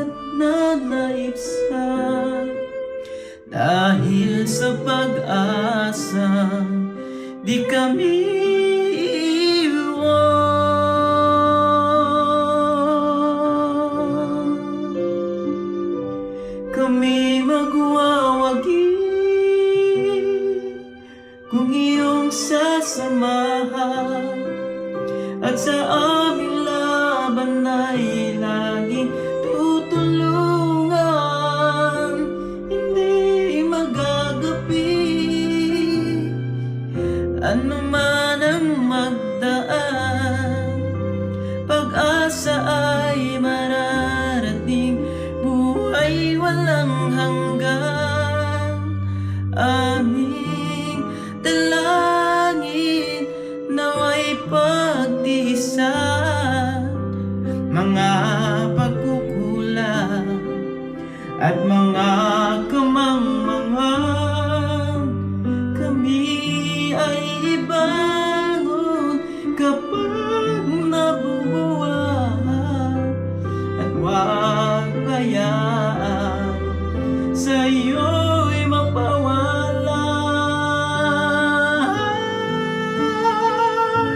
at nanaibsan. Dahil sa pag-asa, di kami iwan. Kami magwawagi kung iyong sasamahan, at sa aming laban ay laging tutulungan. Hindi magagapi ano man ang magdaan, pag-asa ay mararating, buhay walang hanggan. Aming dalangin nawa'y pagtiisan mga pagkukulang at mga kamangmangan. Kami ay ibangon kapag nabubuhat, at huwag bayaan